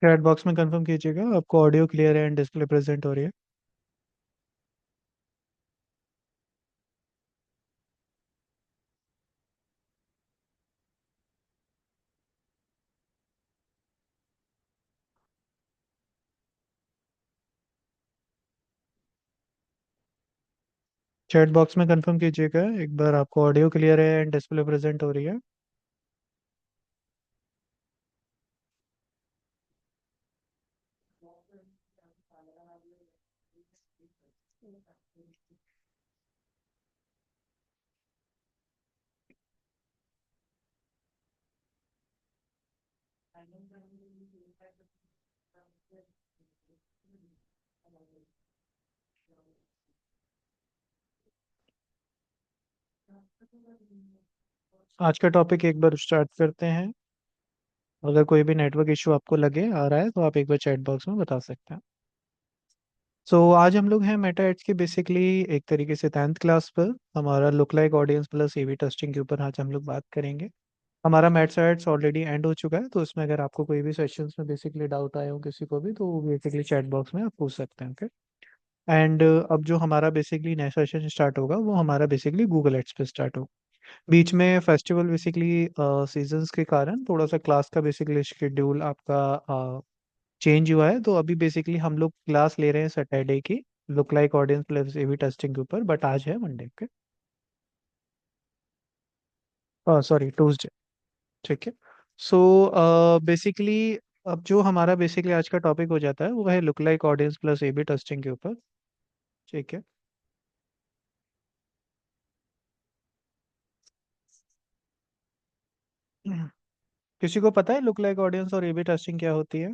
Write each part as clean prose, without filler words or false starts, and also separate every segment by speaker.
Speaker 1: Chat box में confirm कीजिएगा आपको ऑडियो क्लियर है एंड डिस्प्ले प्रेजेंट हो रही है। चैट बॉक्स में कंफर्म कीजिएगा एक बार आपको ऑडियो क्लियर है एंड डिस्प्ले प्रेजेंट हो रही है। आज का टॉपिक एक बार स्टार्ट करते हैं। अगर कोई भी नेटवर्क इशू आपको लगे आ रहा है तो आप एक बार चैट बॉक्स में बता सकते हैं। आज हम लोग हैं मेटा एड्स के बेसिकली एक तरीके से 10th क्लास पर हमारा लुक लाइक ऑडियंस प्लस एवी टेस्टिंग के ऊपर आज हम लोग बात करेंगे। हमारा मेटा एड्स ऑलरेडी एंड हो चुका है, तो इसमें अगर आपको कोई भी सेशंस में बेसिकली डाउट आए हो किसी को भी, तो बेसिकली चैट बॉक्स में आप पूछ सकते हैं। ओके। एंड अब जो हमारा बेसिकली नया सेशन स्टार्ट होगा वो हमारा बेसिकली गूगल एड्स पे स्टार्ट होगा। बीच में फेस्टिवल बेसिकली सीजन्स के कारण थोड़ा सा क्लास का बेसिकली शेड्यूल आपका चेंज हुआ है, तो अभी बेसिकली हम लोग क्लास ले रहे हैं सैटरडे की लुक लाइक ऑडियंस प्लस एवी टेस्टिंग के ऊपर, बट आज है मंडे के, सॉरी ट्यूसडे। ठीक है। सो बेसिकली अब जो हमारा बेसिकली आज का टॉपिक हो जाता है वो है लुक लाइक ऑडियंस प्लस एवी टेस्टिंग के ऊपर। ठीक है। किसी को पता है लुक लाइक ऑडियंस और एबी टेस्टिंग क्या होती है?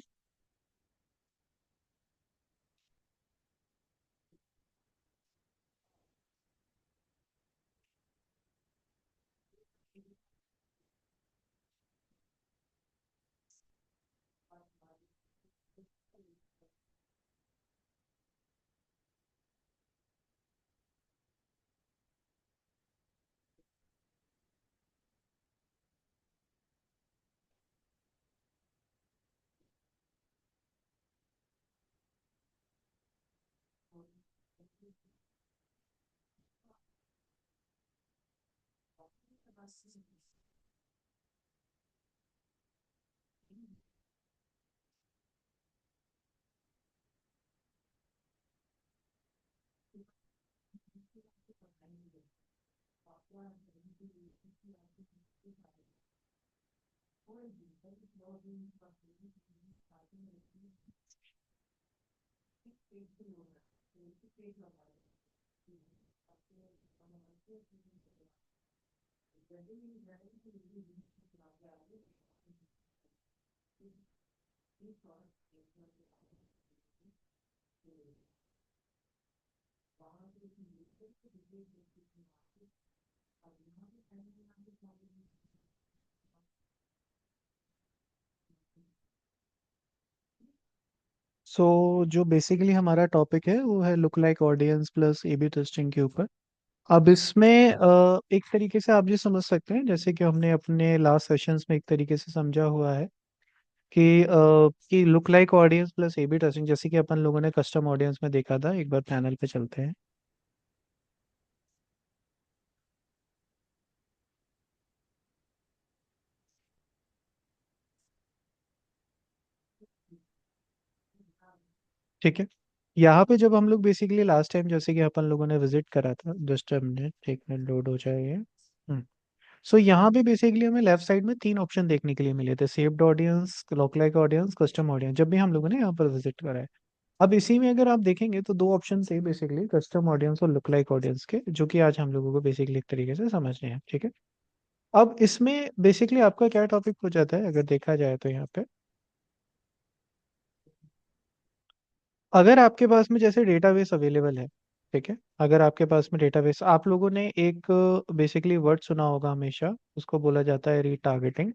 Speaker 1: जो बेसिकली हमारा टॉपिक है वो है look like audience plus AB testing के ऊपर। अब इसमें एक तरीके से आप ये समझ सकते हैं जैसे कि हमने अपने लास्ट सेशंस में एक तरीके से समझा हुआ है कि look like audience plus AB testing, जैसे कि अपन लोगों ने कस्टम ऑडियंस में देखा था। एक बार पैनल पे चलते हैं। ठीक है। यहाँ पे जब हम लोग बेसिकली लास्ट टाइम जैसे कि अपन लोगों ने विजिट करा था, जस्ट अ मिनट, एक मिनट लोड हो जाएगा। यहाँ पे बेसिकली हमें लेफ्ट साइड में तीन ऑप्शन देखने के लिए मिले थे: saved audience, lookalike audience, custom audience, जब भी हम लोगों ने यहाँ पर विजिट करा है। अब इसी में अगर आप देखेंगे तो दो ऑप्शन थे बेसिकली, कस्टम ऑडियंस और लुकलाइक ऑडियंस के, जो कि आज हम लोगों को बेसिकली एक तरीके से समझने हैं। ठीक है। अब इसमें बेसिकली आपका क्या टॉपिक हो जाता है अगर देखा जाए तो यहाँ पे, अगर आपके पास में जैसे डेटाबेस अवेलेबल है। ठीक है। अगर आपके पास में डेटाबेस, आप लोगों ने एक बेसिकली वर्ड सुना होगा हमेशा, उसको बोला जाता है रीटारगेटिंग।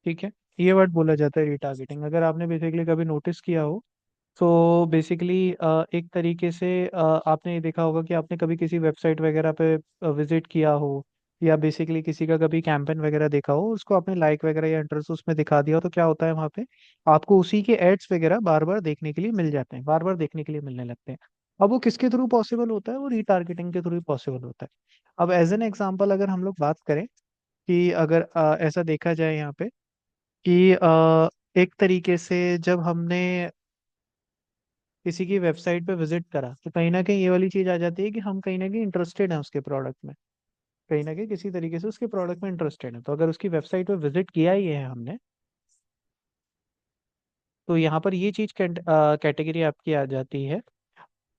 Speaker 1: ठीक है। ये वर्ड बोला जाता है रीटारगेटिंग। अगर आपने बेसिकली कभी नोटिस किया हो सो बेसिकली एक तरीके से आपने ये देखा होगा कि आपने कभी किसी वेबसाइट वगैरह पे विजिट किया हो, या बेसिकली किसी का कभी कैंपेन वगैरह देखा हो, उसको आपने लाइक वगैरह या इंटरेस्ट उसमें दिखा दिया हो, तो क्या होता है वहाँ पे आपको उसी के एड्स वगैरह बार बार देखने के लिए मिल जाते हैं, बार बार देखने के लिए मिलने लगते हैं। अब वो किसके थ्रू पॉसिबल होता है? वो रीटारगेटिंग के थ्रू पॉसिबल होता है। अब एज एन एग्जाम्पल अगर हम लोग बात करें कि अगर ऐसा देखा जाए यहाँ पे कि एक तरीके से जब हमने किसी की वेबसाइट पे विजिट करा, तो कहीं ना कहीं ये वाली चीज आ जाती है कि हम कहीं ना कहीं इंटरेस्टेड हैं उसके प्रोडक्ट में, कहीं ना कहीं किसी तरीके से उसके प्रोडक्ट में इंटरेस्टेड है। तो अगर उसकी वेबसाइट पे विजिट किया ही है हमने, तो यहाँ पर ये चीज कैटेगरी आपकी आ जाती है।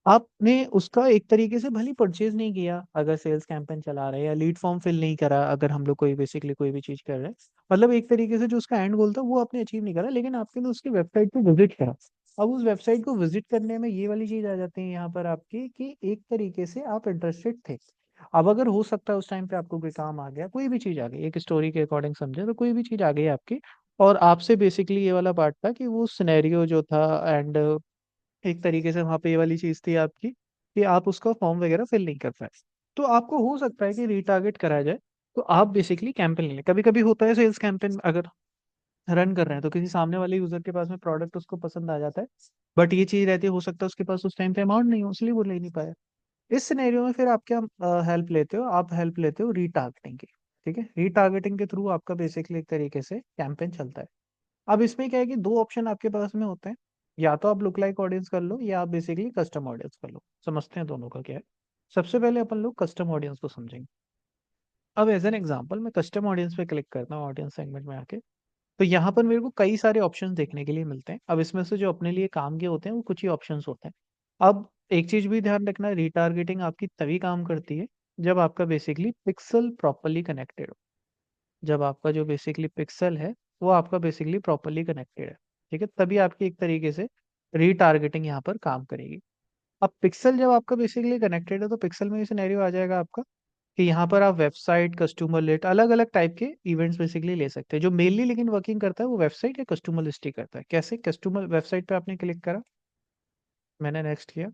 Speaker 1: आपने उसका एक तरीके से भले परचेज नहीं किया, अगर सेल्स कैंपेन चला रहे हैं या लीड फॉर्म फिल नहीं करा, अगर हम लोग कोई बेसिकली कोई भी चीज कर रहे हैं, मतलब एक तरीके से जो उसका एंड गोल था वो आपने अचीव नहीं करा, लेकिन आपने उसकी वेबसाइट पे विजिट करा। अब उस वेबसाइट को विजिट करने में ये वाली चीज आ जाती है यहाँ पर आपकी कि एक तरीके से आप इंटरेस्टेड थे। अब अगर हो सकता है उस टाइम पे आपको कोई काम आ गया, कोई भी चीज आ गई, एक स्टोरी के अकॉर्डिंग समझे तो कोई भी चीज आ गई आपकी, और आपसे बेसिकली ये वाला पार्ट था कि वो सिनेरियो जो था, एंड एक तरीके से वहां पे ये वाली चीज थी आपकी कि आप उसका फॉर्म वगैरह फिल नहीं कर पाए, तो आपको हो सकता है कि रीटारगेट कराया जाए। तो आप बेसिकली कैंपेन ले लें। कभी कभी होता है सेल्स कैंपेन अगर रन कर रहे हैं तो किसी सामने वाले यूजर के पास में प्रोडक्ट उसको पसंद आ जाता है, बट ये चीज रहती है, हो सकता है उसके पास उस टाइम पे अमाउंट नहीं हो, इसलिए वो ले नहीं पाया। इस सिनेरियो में फिर आप क्या हेल्प लेते हो? आप हेल्प लेते हो रीटारगेटिंग की। ठीक है, रीटारगेटिंग के थ्रू आपका बेसिकली एक तरीके से कैंपेन चलता है। अब इसमें क्या है कि दो ऑप्शन आपके पास में होते हैं, या तो आप लुक लाइक ऑडियंस कर लो या आप बेसिकली कस्टम ऑडियंस कर लो। समझते हैं दोनों का क्या है। सबसे पहले अपन लोग कस्टम ऑडियंस को समझेंगे। अब एज एन एग्जांपल मैं कस्टम ऑडियंस पे क्लिक करता हूँ ऑडियंस सेगमेंट में आके, तो यहाँ पर मेरे को कई सारे ऑप्शंस देखने के लिए मिलते हैं। अब इसमें से जो अपने लिए काम के होते हैं वो कुछ ही ऑप्शंस होते हैं। अब एक चीज भी ध्यान रखना, रिटारगेटिंग आपकी तभी काम करती है जब आपका बेसिकली पिक्सल प्रॉपरली कनेक्टेड हो। जब आपका जो बेसिकली पिक्सल है वो आपका बेसिकली प्रॉपरली कनेक्टेड है, ठीक है, तभी आपकी एक तरीके से रीटारगेटिंग यहाँ पर काम करेगी। अब पिक्सल जब आपका बेसिकली कनेक्टेड है तो पिक्सल में ये सिनेरियो आ जाएगा आपका कि यहाँ पर आप वेबसाइट, कस्टमर लिस्ट, अलग अलग टाइप के इवेंट्स बेसिकली ले सकते हैं। जो मेनली लेकिन वर्किंग करता है वो वेबसाइट या कस्टमर लिस्ट ही करता है। कैसे? कस्टमर वेबसाइट पे आपने क्लिक करा, मैंने नेक्स्ट किया।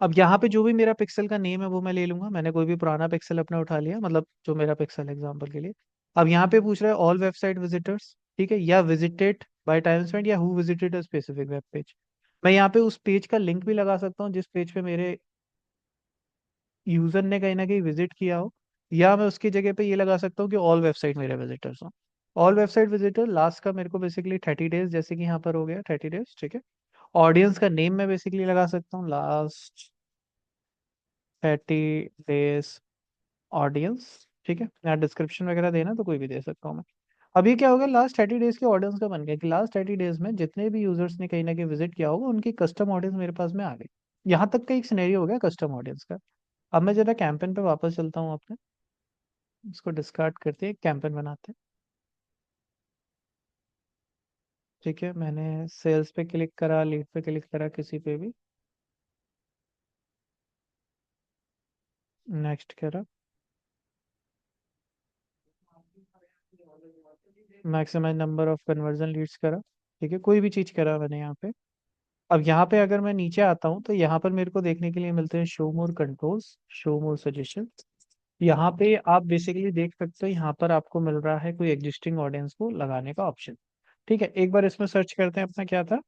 Speaker 1: अब यहाँ पे जो भी मेरा पिक्सल का नेम है वो मैं ले लूंगा। मैंने कोई भी पुराना पिक्सल अपना उठा लिया, मतलब जो मेरा पिक्सल एग्जांपल के लिए। अब यहाँ पे पूछ रहा है ऑल वेबसाइट विजिटर्स, ठीक है, या विजिटेड बाय टाइम स्पेंट, या who visited a specific web page. मैं यहाँ पे उस पेज का लिंक भी लगा सकता हूँ जिस पेज पे मेरे यूजर ने कहीं ना कहीं विजिट किया हो, या मैं उसकी जगह पे ये लगा सकता हूँ कि ऑल वेबसाइट मेरे विजिटर्स हो। ऑल वेबसाइट विजिटर लास्ट का मेरे को बेसिकली 30 डेज, जैसे कि यहाँ पर हो गया 30 डेज, ठीक है। ऑडियंस का नेम मैं बेसिकली लगा सकता हूँ लास्ट 30 डेज ऑडियंस, ठीक है। यहाँ डिस्क्रिप्शन वगैरह देना तो कोई भी दे सकता हूँ मैं। अब ये क्या होगा, लास्ट 30 डेज के ऑडियंस का बन गया कि लास्ट 30 डेज में जितने भी यूजर्स ने कहीं ना कहीं विजिट किया होगा उनकी कस्टम ऑडियंस मेरे पास में आ गई। यहाँ तक का एक सिनेरियो हो गया कस्टम ऑडियंस का। अब मैं जरा कैंपेन पे वापस चलता हूँ अपने, इसको डिस्कार्ड करते हैं, कैंपेन बनाते हैं। ठीक है, मैंने सेल्स पे क्लिक करा, लीड पे क्लिक करा, किसी पे भी नेक्स्ट करा, maximize number of conversion leads करा, ठीक है, कोई भी चीज करा मैंने यहाँ पे। अब यहाँ पे अगर मैं नीचे आता हूँ तो यहाँ पर मेरे को देखने के लिए मिलते हैं शो मोर कंट्रोल्स, शो मोर सजेशन। यहाँ पे आप बेसिकली देख सकते हो, यहाँ पर आपको मिल रहा है कोई एग्जिस्टिंग ऑडियंस को लगाने का ऑप्शन। ठीक है, एक बार इसमें सर्च करते हैं अपना क्या था।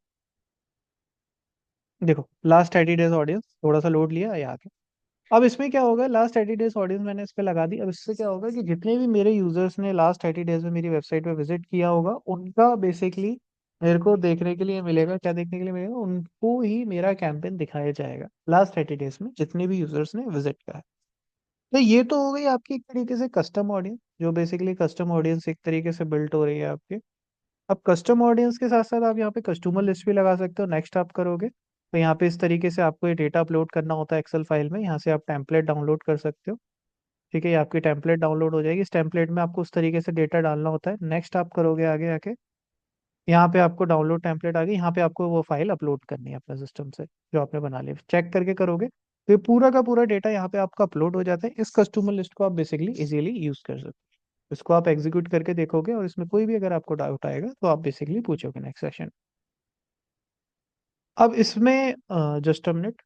Speaker 1: देखो लास्ट 30 डेज ऑडियंस, थोड़ा सा लोड लिया यहाँ के। अब इसमें क्या होगा, लास्ट 30 डेज ऑडियंस मैंने इस पे लगा दी। अब इससे क्या होगा कि जितने भी मेरे यूजर्स ने लास्ट 30 डेज में मेरी वेबसाइट पे विजिट किया होगा उनका बेसिकली मेरे को देखने के लिए मिलेगा, क्या देखने के लिए मिलेगा, उनको ही मेरा कैंपेन दिखाया जाएगा लास्ट 30 डेज में जितने भी यूजर्स ने विजिट किया है। तो ये तो हो गई आपकी एक तरीके से कस्टम ऑडियंस, जो बेसिकली कस्टम ऑडियंस एक तरीके से बिल्ट हो रही है आपके। अब कस्टम ऑडियंस के साथ साथ आप यहाँ पे कस्टमर लिस्ट भी लगा सकते हो। नेक्स्ट आप करोगे तो यहाँ पे इस तरीके से आपको ये डेटा अपलोड करना होता है एक्सेल फाइल में, यहाँ से आप टेम्पलेट डाउनलोड कर सकते हो। ठीक है, ये आपकी टेम्पलेट डाउनलोड हो जाएगी। इस टेम्पलेट में आपको उस तरीके से डेटा डालना होता है। नेक्स्ट आप करोगे आगे आके, यहाँ पे आपको डाउनलोड टेम्पलेट आ गई, यहाँ पे आपको वो फाइल अपलोड करनी है अपने सिस्टम से जो आपने बना ली, चेक करके करोगे तो ये पूरा का पूरा डेटा यहाँ पे आपका अपलोड हो जाता है। इस कस्टमर लिस्ट को आप बेसिकली इजीली यूज कर सकते हो। इसको आप एग्जीक्यूट करके देखोगे और इसमें कोई भी अगर आपको डाउट आएगा तो आप बेसिकली पूछोगे नेक्स्ट सेशन। अब इसमें जस्ट अ मिनट।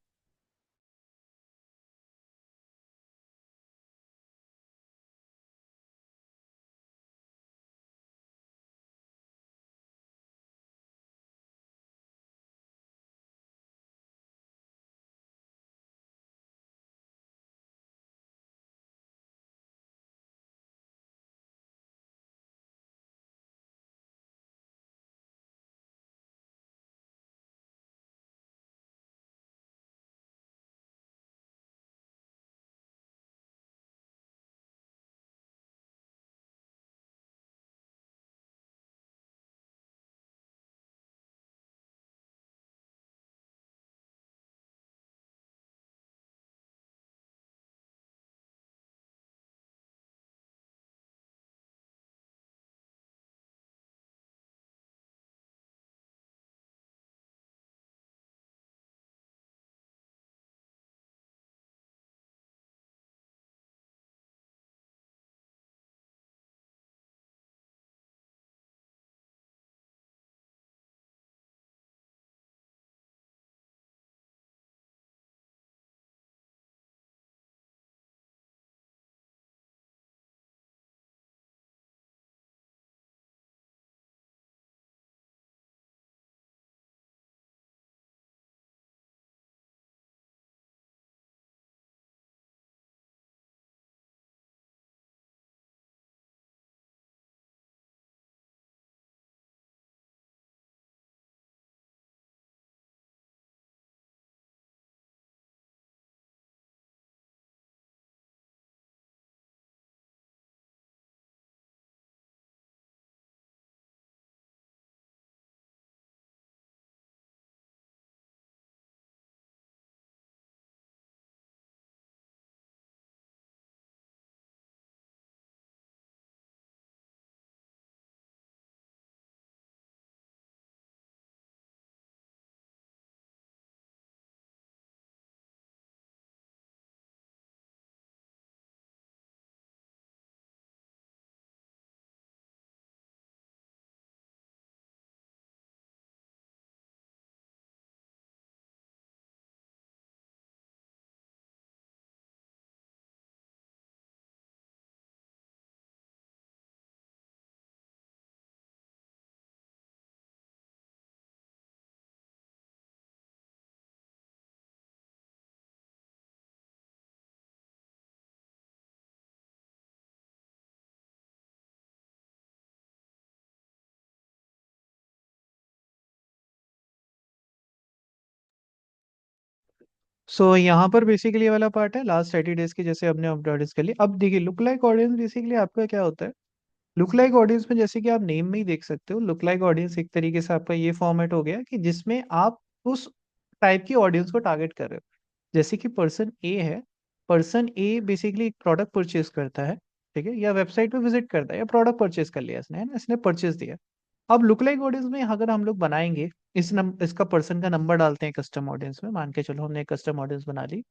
Speaker 1: सो यहाँ पर बेसिकली ये वाला पार्ट है लास्ट 30 डेज की, जैसे हमने अपडेट्स कर ली। अब देखिए लुक लाइक ऑडियंस बेसिकली आपका क्या होता है। लुक लाइक ऑडियंस में जैसे कि आप नेम में ही देख सकते हो, लुक लाइक ऑडियंस एक तरीके से आपका ये फॉर्मेट हो गया कि जिसमें आप उस टाइप की ऑडियंस को टारगेट कर रहे हो। जैसे कि पर्सन ए है, पर्सन ए बेसिकली एक प्रोडक्ट परचेज करता है, ठीक है, या वेबसाइट पे विजिट करता है, या प्रोडक्ट परचेज कर लिया इसने, है ना, इसने परचेज दिया। अब लुक लाइक ऑडियंस में अगर हम लोग बनाएंगे, इसका पर्सन का नंबर डालते हैं कस्टम ऑडियंस में, मान के चलो हमने एक कस्टम ऑडियंस बना ली।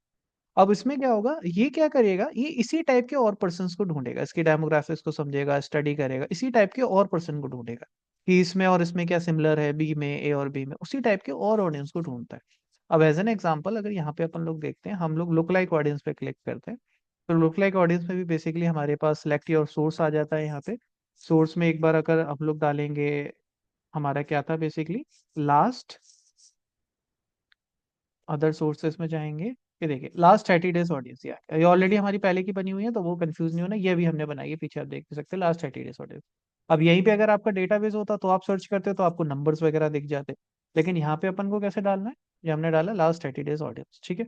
Speaker 1: अब इसमें क्या होगा, ये क्या करेगा, ये इसी टाइप के और पर्सन को ढूंढेगा, इसकी डेमोग्राफिक्स को समझेगा, स्टडी करेगा, इसी टाइप के और पर्सन को ढूंढेगा कि इसमें और इसमें क्या सिमिलर है, बी में, ए और बी में, उसी टाइप के और ऑडियंस को ढूंढता है। अब एज एन एग्जांपल अगर यहाँ पे अपन लोग देखते हैं, हम लोग लुक लाइक ऑडियंस पे क्लिक करते हैं, तो लुक लाइक ऑडियंस में भी बेसिकली हमारे पास सिलेक्ट योर सोर्स आ जाता है। यहाँ पे सोर्स में एक बार अगर हम लोग डालेंगे, हमारा क्या था बेसिकली, लास्ट अदर सोर्सेस में जाएंगे, ये देखिए लास्ट 30 डेज ऑडियंस, ये ऑलरेडी हमारी पहले की बनी हुई है, तो वो कंफ्यूज नहीं होना, ये भी हमने बनाई है, पीछे आप देख भी सकते हैं लास्ट 30 डेज ऑडियंस। अब यहीं पे अगर आपका डेटाबेस होता तो आप सर्च करते तो आपको नंबर्स वगैरह दिख जाते, लेकिन यहाँ पे अपन को कैसे डालना है, ये हमने डाला लास्ट 30 डेज ऑडियंस, ठीक है।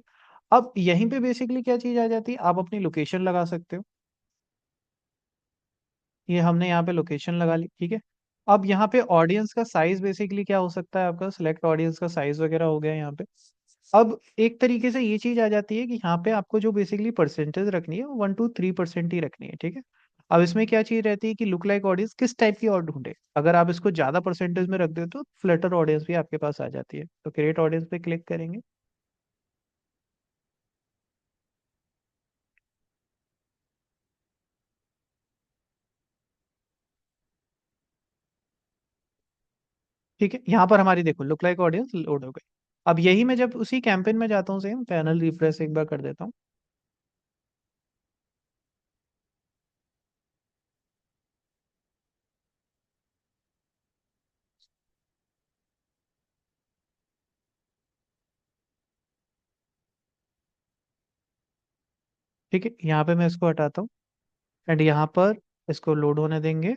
Speaker 1: अब यहीं पे बेसिकली क्या चीज आ जाती है, आप अपनी लोकेशन लगा सकते हो। ये हमने यहाँ पे लोकेशन लगा ली, ठीक है। अब यहाँ पे ऑडियंस का साइज बेसिकली क्या हो सकता है, आपका सिलेक्ट ऑडियंस का साइज वगैरह हो गया यहाँ पे। अब एक तरीके से ये चीज आ जाती है कि यहाँ पे आपको जो बेसिकली परसेंटेज रखनी है वो 1 to 3% ही रखनी है, ठीक है। अब इसमें क्या चीज रहती है कि लुक लाइक ऑडियंस किस टाइप की और ढूंढे, अगर आप इसको ज्यादा परसेंटेज में रख दे तो फ्लटर ऑडियंस भी आपके पास आ जाती है, तो क्रिएट ऑडियंस पे क्लिक करेंगे। ठीक है, यहाँ पर हमारी देखो लुक लाइक ऑडियंस लोड हो गई। अब यही मैं जब उसी कैंपेन में जाता हूँ, सेम पैनल रिफ्रेश एक बार कर देता हूँ। ठीक है, यहाँ पे मैं इसको हटाता हूँ एंड यहाँ पर इसको लोड होने देंगे।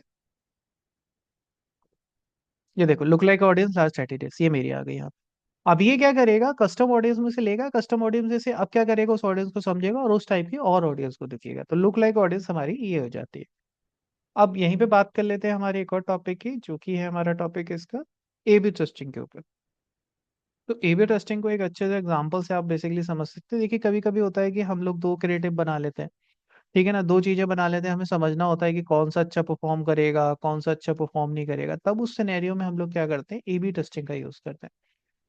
Speaker 1: ये देखो, look like audience last 30 days, ये मेरी आ गई यहाँ पे। अब ये क्या करेगा, कस्टम ऑडियंस में से लेगा, कस्टम ऑडियंस में से अब क्या करेगा, उस ऑडियंस को समझेगा और उस टाइप की और ऑडियंस को दिखेगा। तो लुक लाइक ऑडियंस हमारी ये हो जाती है। अब यहीं पे बात कर लेते हैं हमारे एक और टॉपिक की, जो कि है हमारा टॉपिक इसका ए बी टेस्टिंग के ऊपर। तो ए बी टेस्टिंग को एक अच्छे से एग्जांपल से आप बेसिकली समझ सकते हैं। देखिए, कभी कभी होता है कि हम लोग दो क्रिएटिव बना लेते हैं, ठीक है ना, दो चीजें बना लेते हैं, हमें समझना होता है कि कौन सा अच्छा परफॉर्म करेगा, कौन सा अच्छा परफॉर्म नहीं करेगा। तब उस सिनेरियो में हम लोग क्या करते हैं, ए बी टेस्टिंग का यूज करते हैं।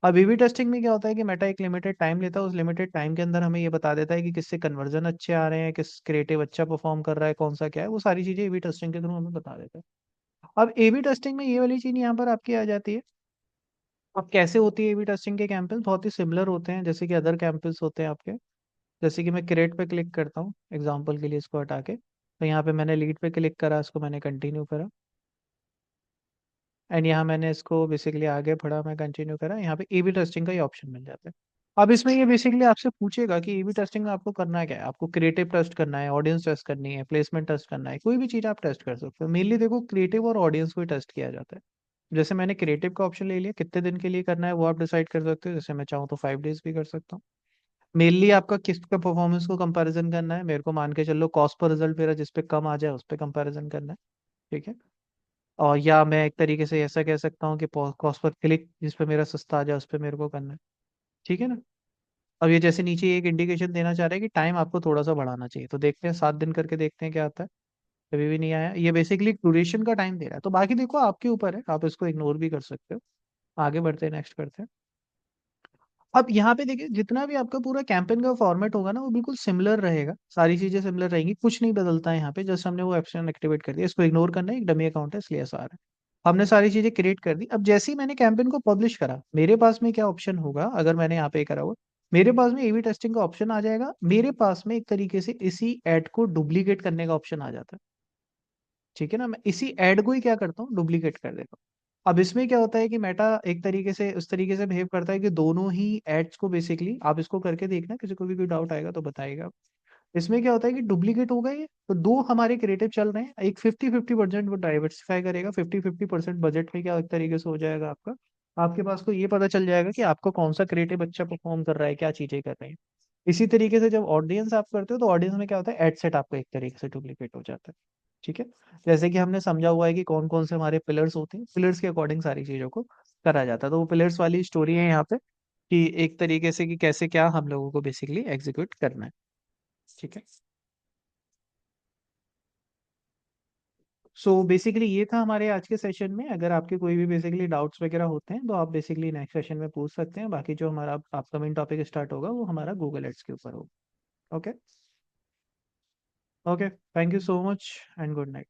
Speaker 1: अब ए बी टेस्टिंग में क्या होता है कि मेटा एक लिमिटेड टाइम लेता है, उस लिमिटेड टाइम के अंदर हमें ये बता देता है कि किससे कन्वर्जन अच्छे आ रहे हैं, किस क्रिएटिव अच्छा परफॉर्म कर रहा है, कौन सा क्या है, वो सारी चीजें ए बी टेस्टिंग के थ्रू हमें बता देता है। अब ए बी टेस्टिंग में ये वाली चीज यहाँ पर आपकी आ जाती है। अब कैसे होती है ए बी टेस्टिंग के कैंपेन्स, बहुत ही सिमिलर होते हैं जैसे कि अदर कैंपेन्स होते हैं आपके। जैसे कि मैं क्रिएट पे क्लिक करता हूँ एग्जांपल के लिए, इसको हटा के, तो यहाँ पे मैंने लीड पे क्लिक करा, इसको मैंने कंटिन्यू करा एंड यहाँ मैंने इसको बेसिकली आगे बढ़ा, मैं कंटिन्यू करा, यहाँ पे ए बी टेस्टिंग का ये ऑप्शन मिल जाता है। अब इसमें ये बेसिकली आपसे पूछेगा कि ए बी टेस्टिंग में आपको करना क्या है, आपको क्रिएटिव टेस्ट करना है, ऑडियंस टेस्ट करनी है, प्लेसमेंट टेस्ट करना है, कोई भी चीज आप टेस्ट कर सकते हो। मेनली देखो, क्रिएटिव और ऑडियंस को ही टेस्ट किया जाता है। जैसे मैंने क्रिएटिव का ऑप्शन ले लिया, कितने दिन के लिए करना है वो आप डिसाइड कर सकते हो। जैसे मैं चाहूँ तो 5 डेज भी कर सकता हूँ। मेनली आपका किसका परफॉर्मेंस को कंपैरिजन करना है, मेरे को मान के चलो कॉस्ट पर रिजल्ट मेरा जिस पे कम आ जाए उस पे कंपैरिजन करना है। ठीक है। और या मैं एक तरीके से ऐसा कह सकता हूँ कि कॉस्ट पर क्लिक जिस पे मेरा सस्ता आ जाए उस पे मेरे को करना है। ठीक है ना। अब ये जैसे नीचे एक इंडिकेशन देना चाह रहा है कि टाइम आपको थोड़ा सा बढ़ाना चाहिए, तो देखते हैं 7 दिन करके देखते हैं क्या आता है। अभी भी नहीं आया, ये बेसिकली ड्यूरेशन का टाइम दे रहा है। तो बाकी देखो आपके ऊपर है, आप इसको इग्नोर भी कर सकते हो। आगे बढ़ते हैं, नेक्स्ट करते हैं। अब यहाँ पे देखिए, जितना भी आपका पूरा कैंपेन का फॉर्मेट होगा ना, वो बिल्कुल सिमिलर रहेगा, सारी चीजें सिमिलर रहेंगी, कुछ नहीं बदलता है यहाँ पे। जस्ट हमने वो ऑप्शन एक्टिवेट कर दिया, इसको इग्नोर करना है, एक डमी अकाउंट है इसलिए ऐसा आ रहा है। हमने सारी चीजें क्रिएट कर दी। अब जैसे ही मैंने कैंपेन को पब्लिश करा, मेरे पास में क्या ऑप्शन होगा, अगर मैंने यहाँ पे करा हुआ, मेरे पास में एबी टेस्टिंग का ऑप्शन आ जाएगा। मेरे पास में एक तरीके से इसी एड को डुप्लीकेट करने का ऑप्शन आ जाता है। ठीक है ना, मैं इसी एड को ही क्या करता हूँ, डुप्लीकेट कर देता हूँ। अब इसमें क्या होता है कि मेटा एक तरीके से उस तरीके से बिहेव करता है कि दोनों ही एड्स को बेसिकली, आप इसको करके देखना, किसी को भी कोई डाउट आएगा तो बताएगा। इसमें क्या होता है कि डुप्लीकेट हो गए, तो दो हमारे क्रिएटिव चल रहे हैं, एक 50-50% वो डाइवर्सिफाई करेगा, 50-50% बजट में क्या एक तरीके से हो जाएगा आपका। आपके पास को ये पता चल जाएगा कि आपको कौन सा क्रिएटिव अच्छा परफॉर्म कर रहा है, क्या चीजें कर रहे हैं। इसी तरीके से जब ऑडियंस आप करते हो, तो ऑडियंस में क्या होता है, एड सेट आपका एक तरीके से डुप्लीकेट हो जाता है। ठीक है। जैसे कि हमने समझा हुआ है कि कौन कौन से हमारे पिलर्स होते हैं, पिलर्स के अकॉर्डिंग सारी चीजों को करा जाता है। तो वो पिलर्स वाली स्टोरी है यहाँ पे, कि एक तरीके से कि कैसे क्या हम लोगों को बेसिकली एग्जीक्यूट करना है। ठीक है। सो बेसिकली ये था हमारे आज के सेशन में। अगर आपके कोई भी बेसिकली डाउट्स वगैरह होते हैं तो आप बेसिकली नेक्स्ट सेशन में पूछ सकते हैं। बाकी जो हमारा अपकमिंग टॉपिक स्टार्ट होगा वो हमारा गूगल एड्स के ऊपर होगा। Okay. Okay, thank you so much and good night.